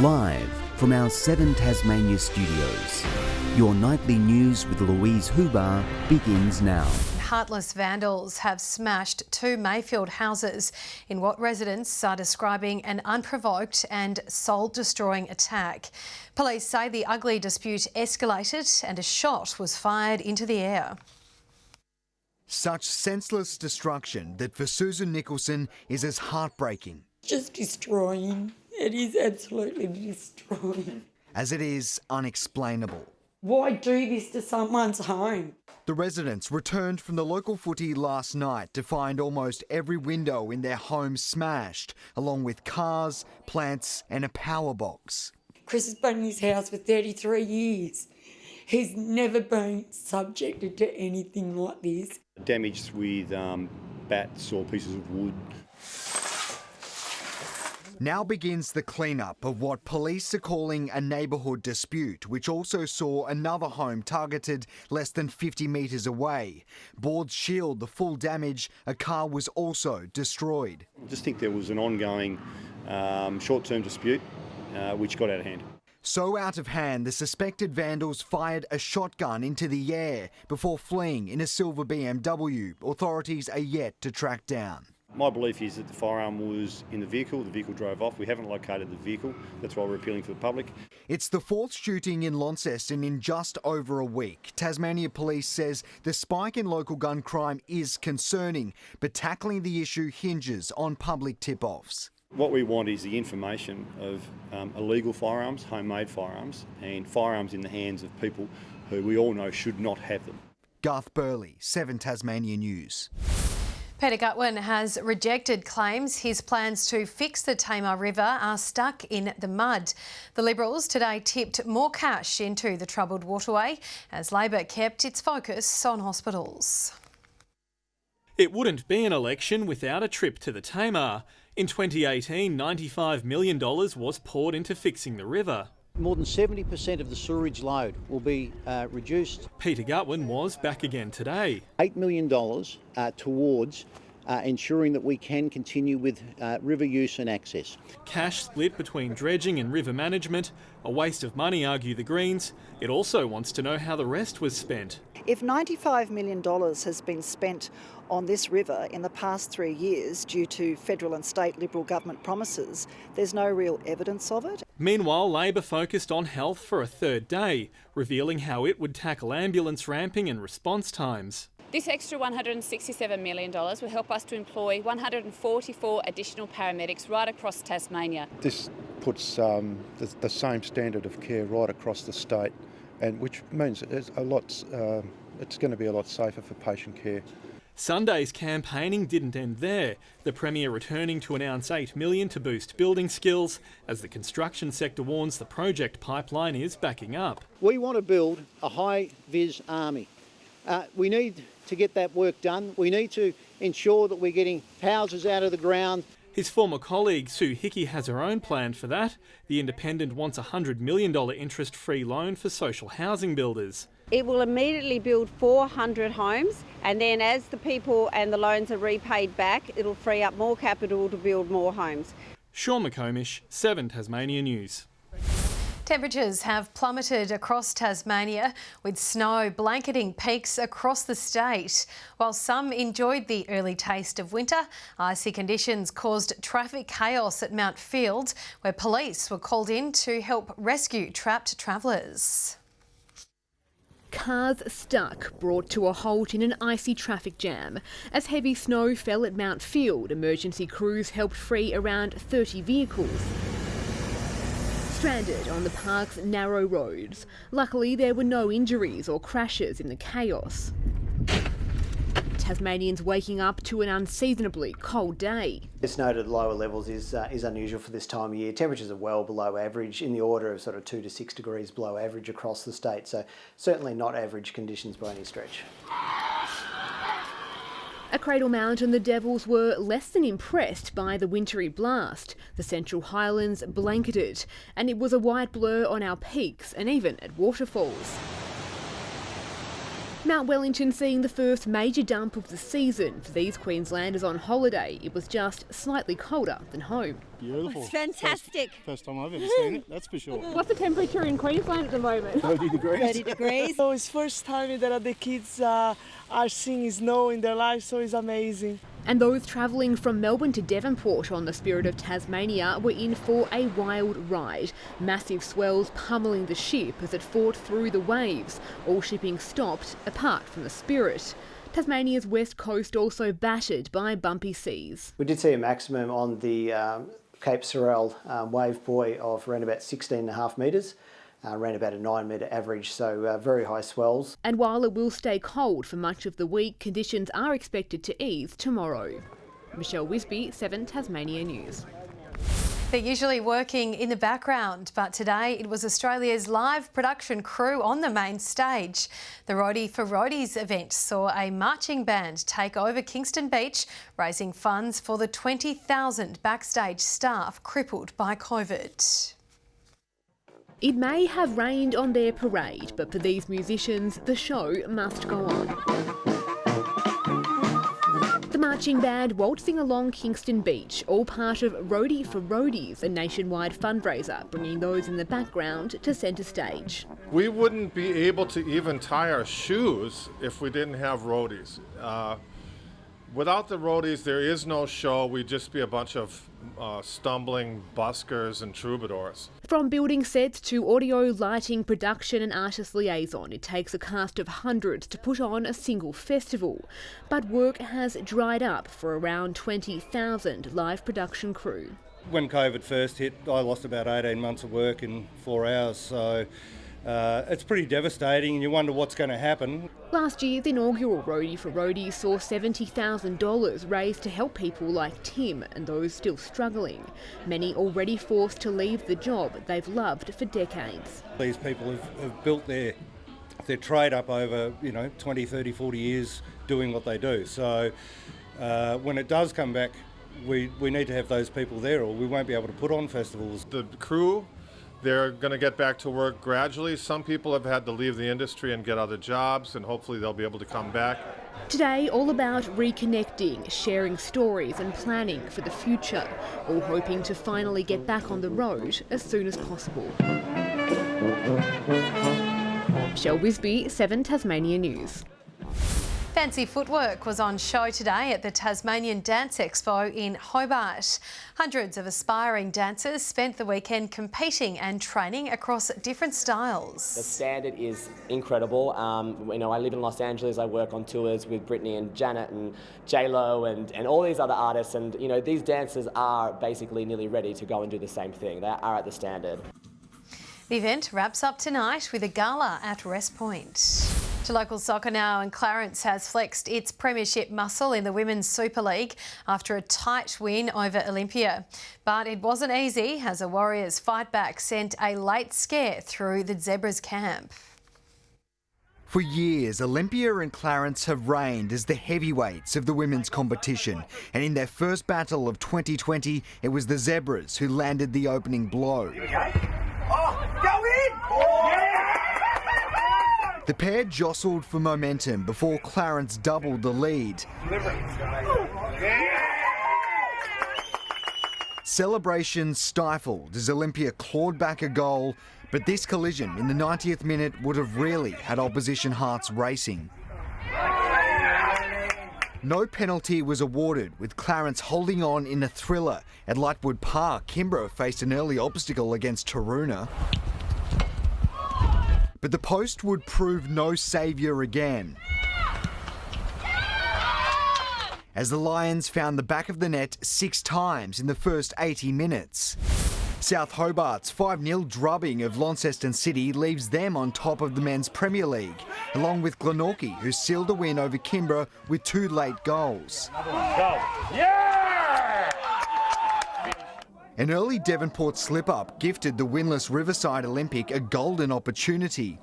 Live from our 7 Tasmania studios, your nightly news with Louise Huber begins now. Heartless vandals have smashed 2 Mayfield houses in what residents are describing an unprovoked and soul-destroying attack. Police say the ugly dispute escalated and a shot was fired into the air. Such senseless destruction that for Susan Nicholson is as heartbreaking. Just destroying. It is absolutely destroying. As it is unexplainable. Why do this to someone's home? The residents returned from the local footy last night to find almost every window in their home smashed, along with cars, plants and a power box. Chris has been in his house for 33 years. He's never been subjected to anything like this. Damaged with bats or pieces of wood. Now begins the clean-up of what police are calling a neighbourhood dispute, which also saw another home targeted less than 50 metres away. Boards shield the full damage. A car was also destroyed. I just think there was an ongoing short-term dispute which got out of hand. So out of hand, the suspected vandals fired a shotgun into the air before fleeing in a silver BMW. Authorities are yet to track down. My belief is that the firearm was in the vehicle drove off. We haven't located the vehicle, that's why we're appealing for the public. It's the 4th shooting in Launceston in just over a week. Tasmania Police says the spike in local gun crime is concerning, but tackling the issue hinges on public tip-offs. What we want is the information of illegal firearms, homemade firearms, and firearms in the hands of people who we all know should not have them. Garth Burley, 7 Tasmania News. Peter GUTWEIN has rejected claims his plans to fix the Tamar River are stuck in the mud. The Liberals today tipped more cash into the troubled waterway as Labor kept its focus on hospitals. It wouldn't be an election without a trip to the Tamar. In 2018, $95 million was poured into fixing the river. More than 70% of the sewerage load will be reduced. Peter GUTWEIN was back again today. $8 million towards ensuring that we can continue with river use and access. Cash split between dredging and river management, a waste of money, argue the Greens. It also wants to know how the rest was spent. If $95 million has been spent on this river in the past 3 years due to federal and state Liberal government promises, there's no real evidence of it. Meanwhile, Labor focused on health for a third day, revealing how it would tackle ambulance ramping and response times. This extra $167 million will help us to employ 144 additional paramedics right across Tasmania. This puts the same standard of care right across the state, and which means it's going to be a lot safer for patient care. Sunday's campaigning didn't end there, the Premier returning to announce $8 million to boost building skills, as the construction sector warns the project pipeline is backing up. We want to build a high-vis army. We need to get that work done. We need to ensure that we're getting houses out of the ground. His former colleague Sue Hickey has her own plan for that. The Independent wants a $100 million interest-free loan for social housing builders. It will immediately build 400 homes, and then as the people and the loans are repaid back, it'll free up more capital to build more homes. Sean McComish, 7 Tasmania News. Temperatures have plummeted across Tasmania, with snow blanketing peaks across the state. While some enjoyed the early taste of winter, icy conditions caused traffic chaos at MAYFIELD, where police were called in to help rescue trapped travellers. Cars stuck, brought to a halt in an icy traffic jam. As heavy snow fell at MAYFIELD, emergency crews helped free around 30 vehicles stranded on the park's narrow roads. Luckily, there were no injuries or crashes in the chaos. Tasmanians waking up to an unseasonably cold day. This noted lower levels is unusual for this time of year. Temperatures are well below average, in the order of sort of 2 to 6 degrees below average across the state, so certainly not average conditions by any stretch. At Cradle Mount and the Devils were less than impressed by the wintry blast. The Central Highlands blanketed, and it was a white blur on our peaks and even at waterfalls. Mount Wellington seeing the first major dump of the season. For these Queenslanders on holiday, it was just slightly colder than home. Beautiful. It's fantastic. First time I've ever seen it, that's for sure. What's the temperature in Queensland at the moment? 30 degrees. 30 degrees. So it's first time that the kids are seeing snow in their life, so it's amazing. And those travelling from Melbourne to Devonport on the Spirit of Tasmania were in for a wild ride. Massive swells pummelling the ship as it fought through the waves. All shipping stopped, apart from the Spirit. Tasmania's west coast also battered by bumpy seas. We did see a maximum on the Cape Sorel wave buoy of around about 16.5 metres. Around about a 9 metre average, so very high swells. And while it will stay cold for much of the week, conditions are expected to ease tomorrow. Michelle Wisbey, 7 Tasmania News. They're usually working in the background, but today it was Australia's live production crew on the main stage. The Roadie for Roadies event saw a marching band take over Kingston Beach, raising funds for the 20,000 backstage staff crippled by COVID. It may have rained on their parade, but for these musicians, the show must go on. The marching band waltzing along Kingston Beach, all part of Roadie for Roadies, a nationwide fundraiser, bringing those in the background to centre stage. We wouldn't be able to even tie our shoes if we didn't have roadies. Without the roadies, there is no show. We'd just be a bunch of stumbling buskers and troubadours. From building sets to audio, lighting, production and artist liaison, it takes a cast of hundreds to put on a single festival. But work has dried up for around 20,000 live production crew. When COVID first hit, I lost about 18 months of work in 4 hours, so it's pretty devastating and you wonder what's going to happen. Last year, the inaugural Roadie for Roadies saw $70,000 raised to help people like Tim and those still struggling. Many already forced to leave the job they've loved for decades. These people have built their trade up over 20, 30, 40 years doing what they do. So when it does come back, we need to have those people there or we won't be able to put on festivals. The crew, they're going to get back to work gradually. Some people have had to leave the industry and get other jobs, and hopefully they'll be able to come back. Today, all about reconnecting, sharing stories and planning for the future, all hoping to finally get back on the road as soon as possible. Michelle Wisbey, 7 Tasmania News. Fancy footwork was on show today at the Tasmanian Dance Expo in Hobart. Hundreds of aspiring dancers spent the weekend competing and training across different styles. The standard is incredible. I live in Los Angeles. I work on tours with Britney and Janet and J-Lo and all these other artists. And these dancers are basically nearly ready to go and do the same thing. They are at the standard. The event wraps up tonight with a gala at Rest Point. To local soccer now, and Clarence has flexed its premiership muscle in the Women's Super League after a tight win over Olympia. But it wasn't easy as a Warriors fight back sent a late scare through the Zebras camp. For years, Olympia and Clarence have reigned as the heavyweights of the women's competition. And in their first battle of 2020, it was the Zebras who landed the opening blow. Okay. Oh, go in! Oh, yeah! The pair jostled for momentum before Clarence doubled the lead. Celebrations stifled as Olympia clawed back a goal, but this collision in the 90th minute would have really had opposition hearts racing. No penalty was awarded, with Clarence holding on in a thriller. At Lightwood Park, Kimbra faced an early obstacle against Taroona. But the post would prove no saviour again, as the Lions found the back of the net 6 times in the first 80 minutes. South Hobart's 5-0 drubbing of Launceston City leaves them on top of the Men's Premier League, along with Glenorchy, who sealed a win over Kimbra with 2 late goals. An early Devonport slip-up gifted the winless Riverside Olympic a golden opportunity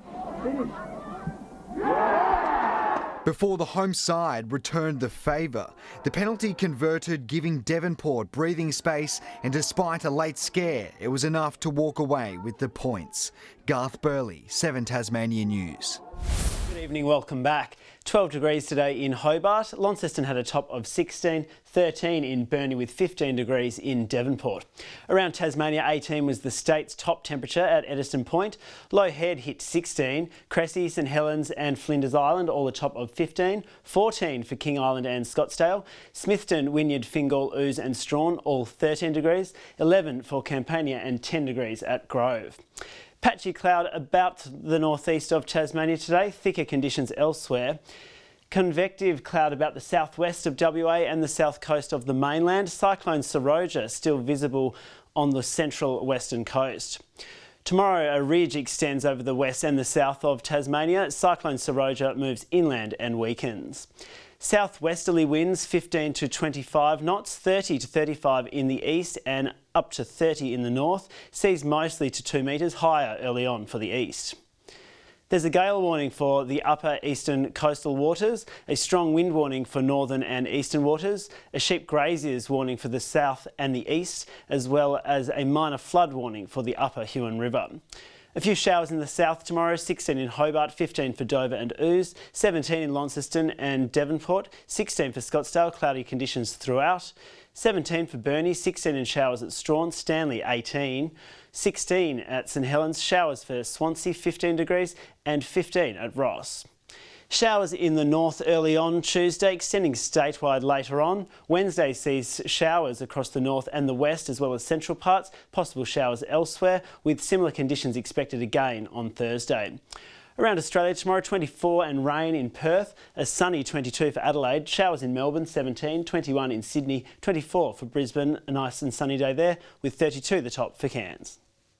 before the home side returned the favour. The penalty converted, giving Devonport breathing space, and despite a late scare, it was enough to walk away with the points. Garth Burley, 7 Tasmania News. Evening, welcome back. 12 degrees today in Hobart. Launceston had a top of 16, 13 in Burnie with 15 degrees in Devonport. Around Tasmania, 18 was the state's top temperature at Eddystone Point. Low Head hit 16, Cressy, St Helens and Flinders Island all a top of 15, 14 for King Island and Scottsdale, Smithton, Wynyard, Fingal, Ouse and Strawn all 13 degrees, 11 for Campania and 10 degrees at Grove. Patchy cloud about the northeast of Tasmania today, thicker conditions elsewhere. Convective cloud about the southwest of WA and the south coast of the mainland. Cyclone Seroja still visible on the central western coast. Tomorrow a ridge extends over the west and the south of Tasmania. Cyclone Seroja moves inland and weakens. Southwesterly winds 15 to 25 knots, 30 to 35 in the east and up to 30 in the north. Seas mostly to 2 metres, higher early on for the east. There's a gale warning for the upper eastern coastal waters, a strong wind warning for northern and eastern waters, a sheep graziers warning for the south and the east, as well as a minor flood warning for the upper Huon River. A few showers in the south tomorrow, 16 in Hobart, 15 for Dover and Ouse, 17 in Launceston and Devonport, 16 for Scottsdale, cloudy conditions throughout, 17 for Burnie, 16 in showers at Strawn, Stanley 18, 16 at St Helens, showers for Swansea 15 degrees and 15 at Ross. Showers in the north early on Tuesday, extending statewide later on. Wednesday sees showers across the north and the west as well as central parts, possible showers elsewhere with similar conditions expected again on Thursday. Around Australia tomorrow, 24 and rain in Perth, a sunny 22 for Adelaide, showers in Melbourne 17, 21 in Sydney, 24 for Brisbane, a nice and sunny day there with 32 the top for Cairns.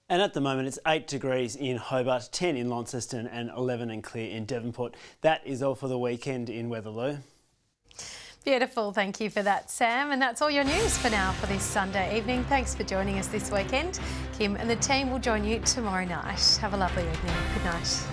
And at the moment it's 8 degrees in Hobart, 10 in Launceston and 11 and clear in Devonport. That is all for the weekend in Weatherloo. Beautiful, thank you for that, Sam. And that's all your news for now for this Sunday evening. Thanks for joining us this weekend. Kim and the team will join you tomorrow night. Have a lovely evening. Good night.